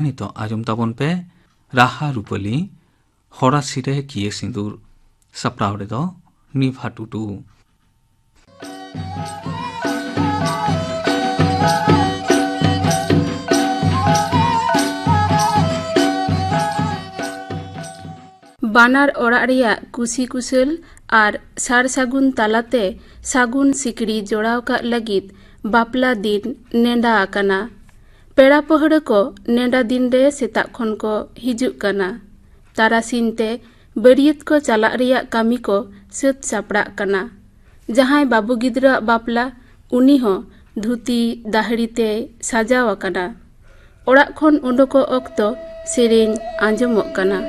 Nito ajom tabon pe Raha Rupali Hora Sire Kie Sindur Sapraw redo Nibha Tutu. बानार ओराग रेया कुसी कुशल और सार सागुन तालाते सागुन सिकड़ी जोड़ाव का लगित बापला दिन नेंडा आकाना। पेड़ा पहड़ को नेंडा दिन रे सेता खन को हिजुग काना। तारासिनते बरियत को चलाग रेया कामी को सत सापड़ा काना। जहां बाबू गिद्रा बापला उनी हो धुती दाहड़ीते साजाव आकाना। ओराग खन उंडको ऑक्तो सेरेन आंजमोग काना।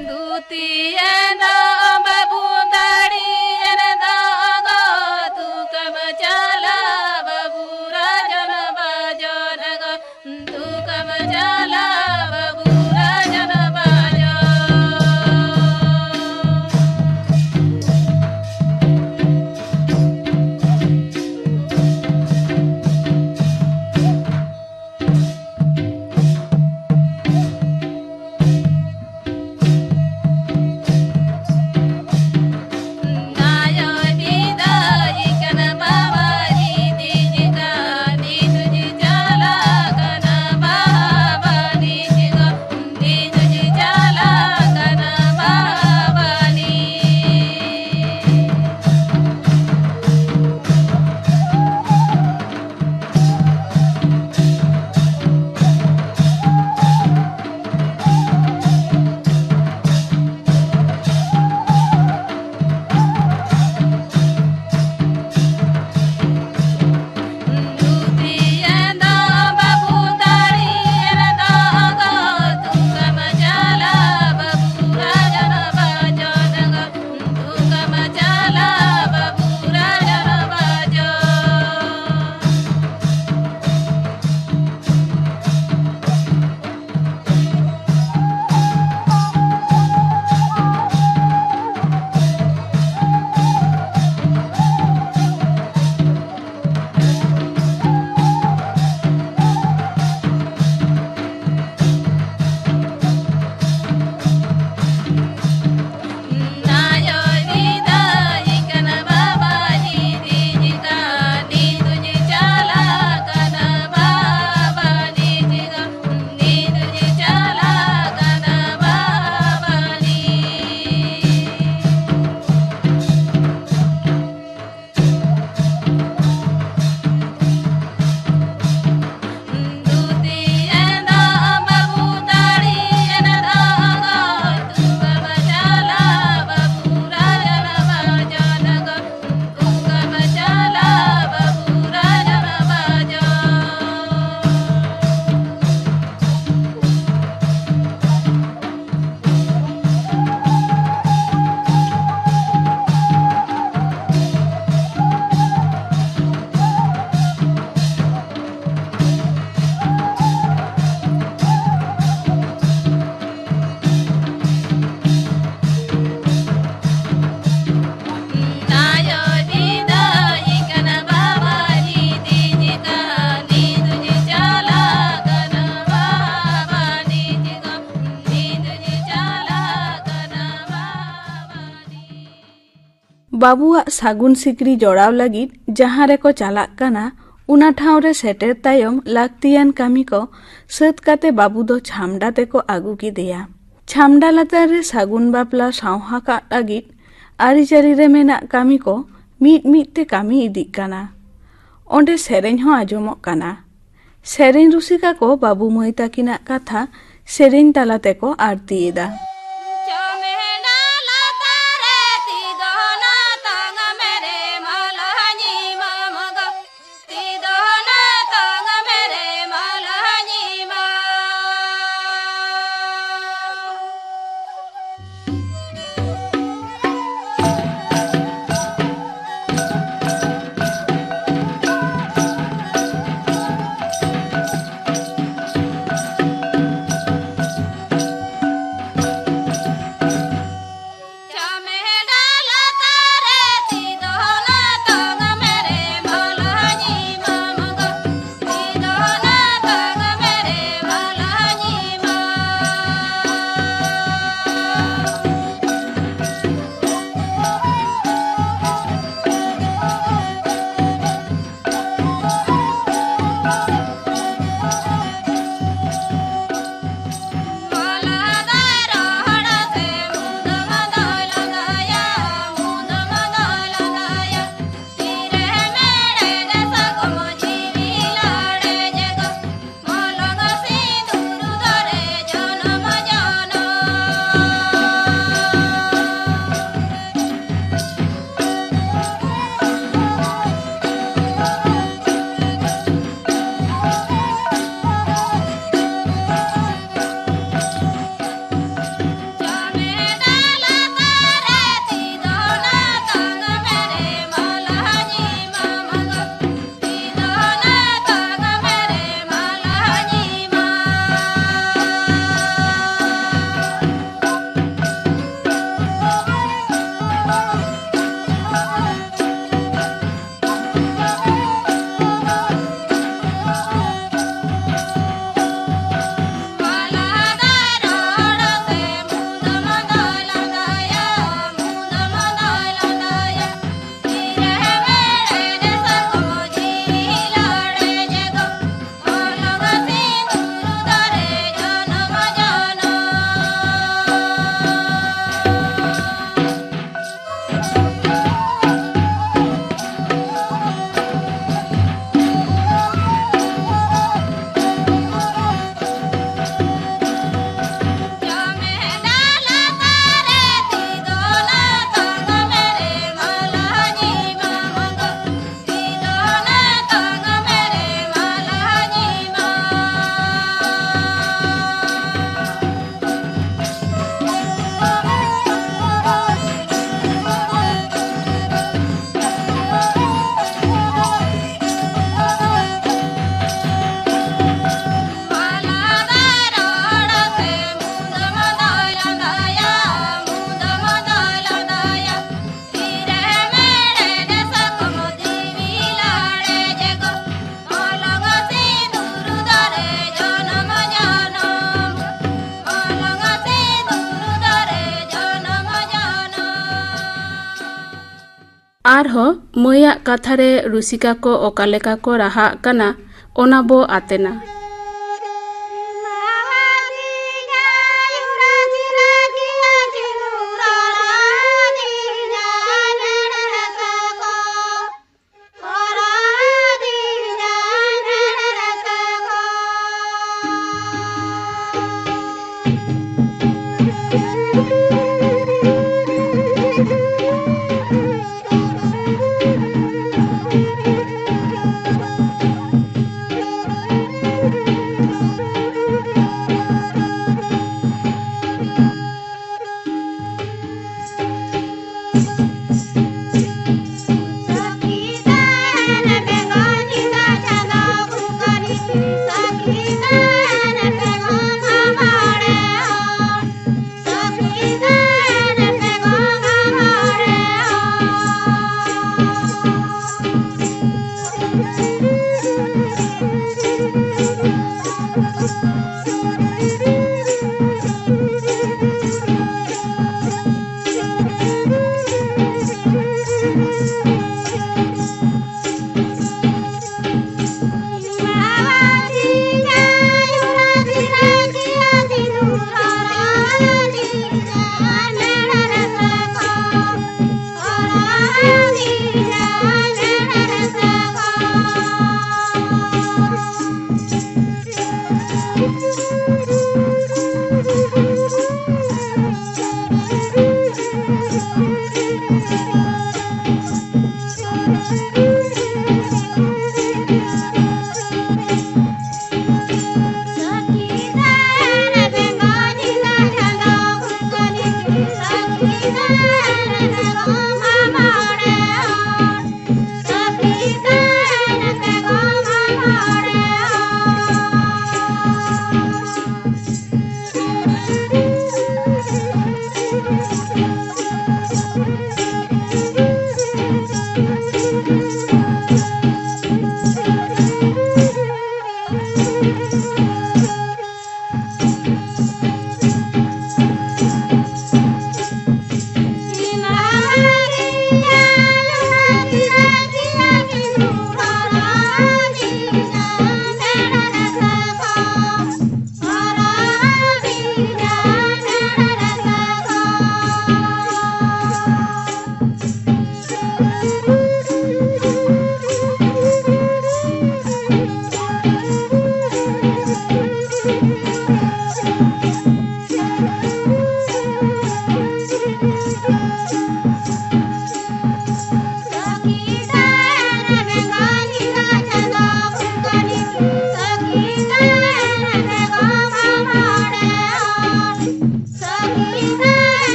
बाबुआ सागुन सिकड़ी जोड़ाव लगी जहां रे को चलाक काना उना ठाव रे सेटेर तायम लाक्तियान कामी को सत काते बाबू दो छामडा ते को आगू किदेया। छामडा लातार रे सागुन बापला सावहा का लगी आरिचारी रे मेना कामी को मीट मीट ते कामी इदिक काना। ओंडे सेरेñ हो आजमोग काना। सेरेñ रुसिका को बाबू माई ताकिना कथा सेरेñ तालाते को आरतीएदा। ᱟᱨᱦᱚᱸ ᱢᱟᱹᱭᱟᱜ ᱠᱟᱛᱷᱟᱨᱮ ᱨᱩᱥᱤᱠᱟ ᱠᱚ ᱚᱠᱟ ᱞᱮᱠᱟ ᱠᱚ ᱨᱟᱦᱟᱜ ᱠᱟᱱᱟ ᱚᱱᱟ ᱵᱚ ᱟᱛᱮᱱᱟ।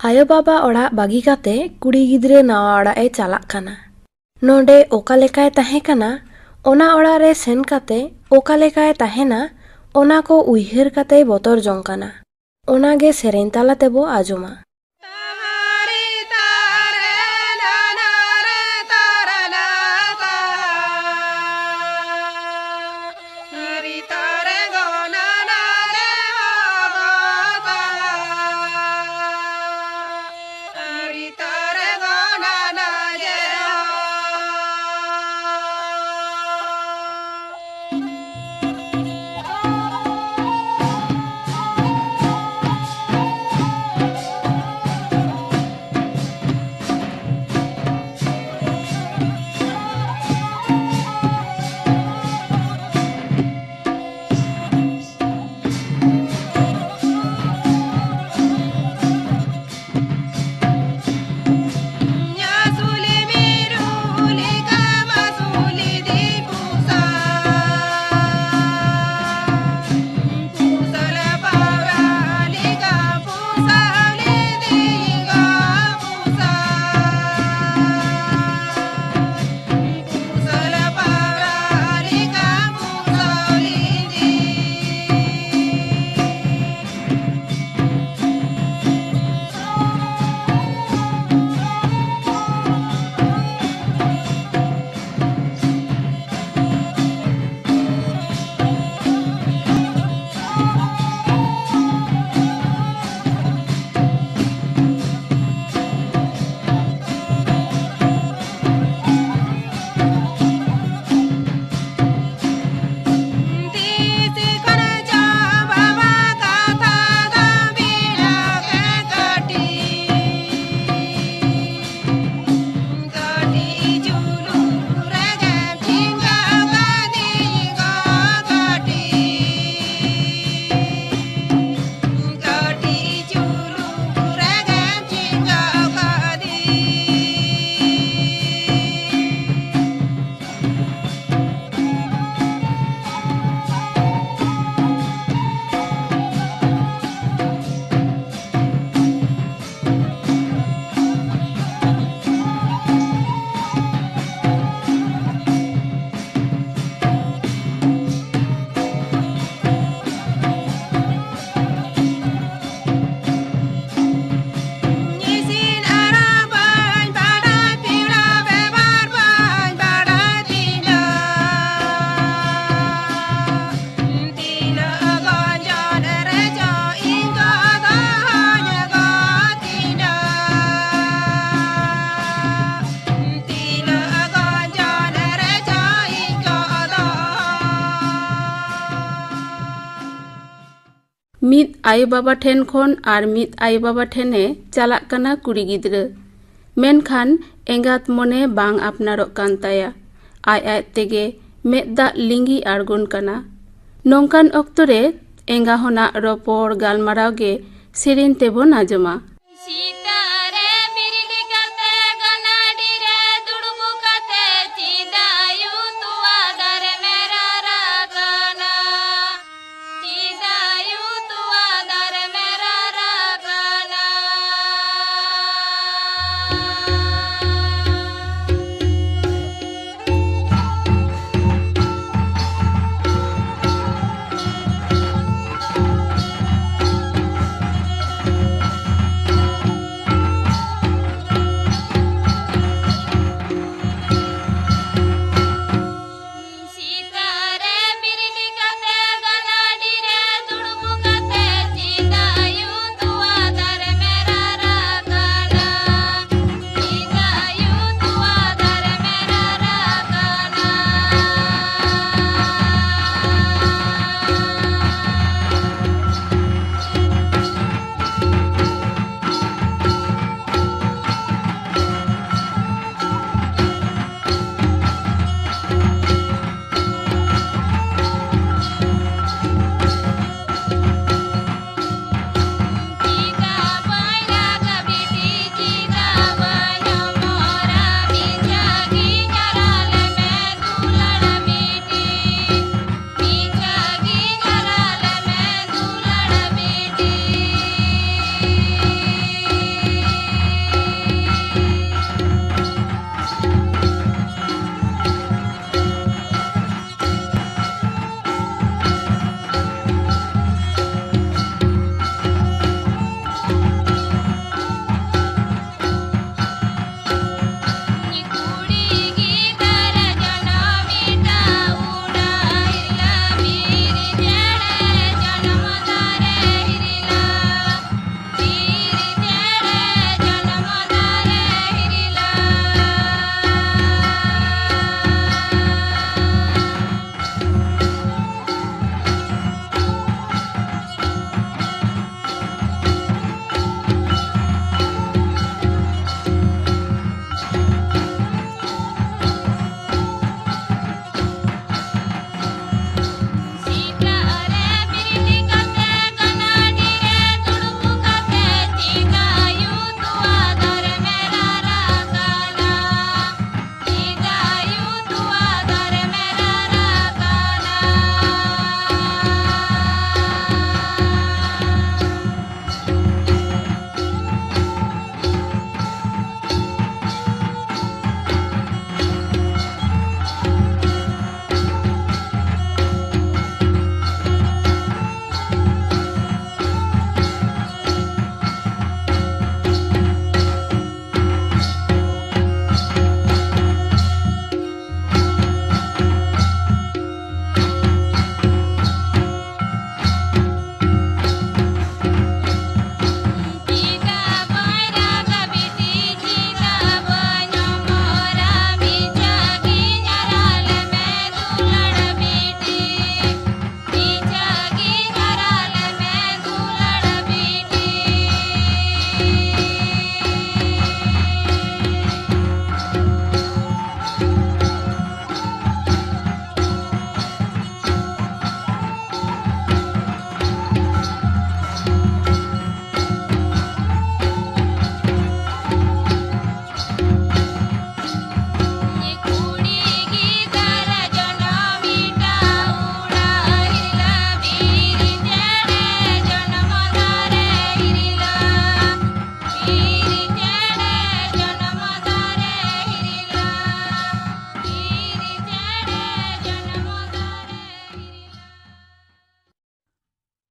ᱟᱭᱳ ᱵᱟᱵᱟ ᱚᱲᱟᱜ ᱵᱟᱹᱜᱤ ᱠᱟᱛᱮ ᱠᱩᱲᱤ ᱜᱤᱫᱽᱨᱟᱹ ᱱᱟᱣᱟ ᱚᱲᱟᱜ ᱮ ᱪᱟᱞᱟᱜ ᱠᱟᱱᱟ। ᱱᱚᱰᱮ ᱚᱠᱟ ᱞᱮᱠᱟᱭ ᱛᱟᱦᱮᱸ ᱠᱟᱱᱟ ᱚᱱᱟ ᱚᱲᱟᱜ ᱨᱮ ᱥᱮᱱ ᱠᱟᱛᱮ ᱚᱠᱟ ᱞᱮᱠᱟᱭ ᱛᱟᱦᱮᱱᱟ ᱚᱱᱟ ᱠᱚ ᱩᱭᱦᱟᱹᱨ ᱠᱟᱛᱮᱭ ᱵᱚᱛᱚᱨ ᱡᱚᱝ ᱠᱟᱱᱟ। ᱚᱱᱟᱜᱮ ᱥᱮᱨᱮᱧ ᱛᱟᱞᱟ ᱛᱮᱵᱚ ᱟᱸᱡᱚᱢᱟ। ᱢᱤᱫ ᱟᱭᱳ ᱵᱟᱵᱟ ᱴᱷᱮᱱ ᱠᱷᱚᱱ ᱟᱨ ᱢᱤᱫ ᱟᱭᱳ ᱵᱟᱵᱟ ᱴᱷᱮᱱᱮ ᱪᱟᱞᱟᱜ ᱠᱟᱱᱟ ᱠᱩᱲᱤ ᱜᱤᱫᱽᱨᱟᱹ, ᱢᱮᱱᱠᱷᱟन ᱮᱸᱜᱟᱛ ᱢᱚᱱᱮ ᱵᱟᱝ ᱟᱯᱱᱟᱨᱚᱜ ᱠᱟᱱ ᱛᱟᱭᱟ। ᱟᱡ ᱛᱮᱜᱮ ᱢᱮᱫ ᱫᱟᱜ ᱞᱤᱸᱜᱤ ᱟᱬᱜᱚᱱ ᱠᱟᱱᱟ। ᱱᱚᱝᱠᱟᱱ ᱚᱠᱛᱚ ᱨᱮ ᱮᱸᱜᱟ ᱦᱚᱱᱟᱜ ᱨᱚᱯᱚᱲ ᱜᱟᱞᱢᱟᱨᱟᱣ ᱜᱮ ᱥᱮᱨᱮᱧ ᱛᱮᱵᱚᱱ ᱟᱸᱡᱚᱢᱟ।